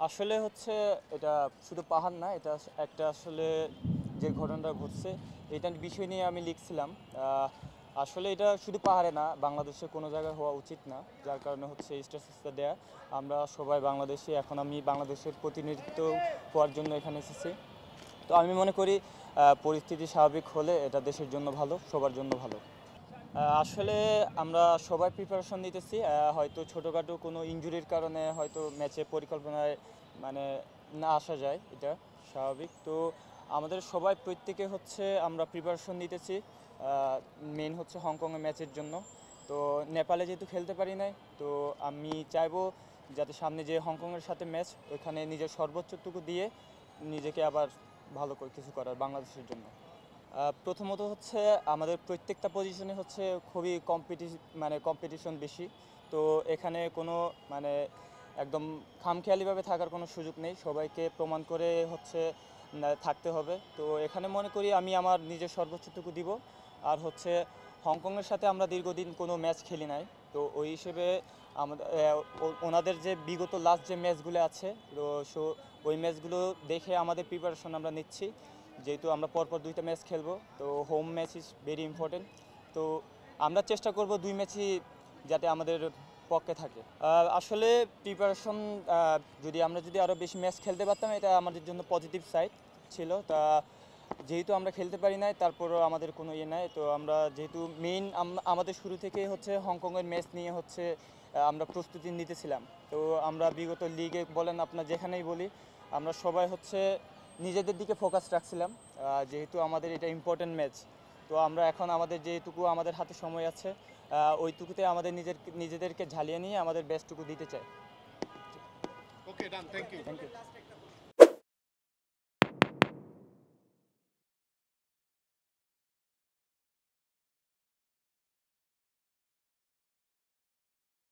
আসলে হচ্ছে এটা শুধু পাহাড় না, এটা একটা আসলে যে ঘটনাটা ঘটছে এটার বিষয় নিয়ে আমি লিখছিলাম। আসলে এটা শুধু পাহাড়ে না, বাংলাদেশে কোনো জায়গায় হওয়া উচিত না, যার কারণে হচ্ছে স্ট্যাটাসটা দেয়া। আমরা সবাই বাংলাদেশি, এখন আমি বাংলাদেশের প্রতিনিধিত্ব হওয়ার জন্য এখানে এসেছি। তো আমি মনে করি পরিস্থিতি স্বাভাবিক হলে এটা দেশের জন্য ভালো, সবার জন্য ভালো। আসলে আমরা সবাই প্রিপারেশন নিতেছি। হয়তো ছোটোখাটো কোনো ইনজুরির কারণে হয়তো ম্যাচে পরিকল্পনায় মানে না আসা যায়, এটা স্বাভাবিক। তো আমাদের সবাই প্রত্যেকে হচ্ছে আমরা প্রিপারেশন নিতেছি মেন হচ্ছে হংকংয়ের ম্যাচের জন্য। তো নেপালে যেহেতু খেলতে পারি নাই, তো আমি চাইবো যাতে সামনে যে হংকংয়ের সাথে ম্যাচ, ওইখানে নিজের সর্বোচ্চটুকু দিয়ে নিজেকে আবার ভালো করে কিছু করার বাংলাদেশের জন্য। প্রথমত হচ্ছে আমাদের প্রত্যেকটা পজিশনে হচ্ছে খুবই কম্পিটিশন বেশি। তো এখানে কোনো মানে একদম খামখেয়ালিভাবে থাকার কোনো সুযোগ নেই, সবাইকে প্রমাণ করে হচ্ছে থাকতে হবে। তো এখানে মনে করি আমি আমার নিজের সর্বোচ্চটুকু দিব। আর হচ্ছে হংকংয়ের সাথে আমরা দীর্ঘদিন কোনো ম্যাচ খেলি নাই, তো ওই হিসেবে আমাদের ওনাদের যে বিগত লাস্ট যে ম্যাচগুলো আছে, তো ওই ম্যাচগুলো দেখে আমাদের প্রিপারেশন আমরা নিচ্ছি। যেহেতু আমরা পরপর দুইটা ম্যাচ খেলবো, তো home match is very important. তো আমরা চেষ্টা করব দুই ম্যাচই যাতে আমাদের পক্ষে থাকে। আসলে প্রিপারেশন যদি আরও বেশি ম্যাচ খেলতে পারতাম, এটা আমাদের জন্য পজিটিভ সাইড ছিল। তা যেহেতু আমরা খেলতে পারি নাই, তারপরও আমাদের কোনো ইয়ে নাই। তো আমরা যেহেতু মেইন আমাদের শুরু থেকেই হচ্ছে হংকংয়ের ম্যাচ নিয়ে হচ্ছে আমরা প্রস্তুতি নিতেছিলাম। তো আমরা বিগত লিগে বলেন, আপনার যেখানেই বলি, আমরা সবাই হচ্ছে নিজেদের দিকে ফোকাস রাখছিলাম, যেহেতু আমাদের এটা ইম্পর্টেন্ট ম্যাচ। তো আমরা এখন আমাদের যেটুকু আমাদের হাতে সময় আছে, ওইটুকুতে আমাদের নিজেদেরকে ঝালিয়ে নিয়ে আমাদের বেস্টটুকু দিতে চাই। Okay, done, thank you. Thank you.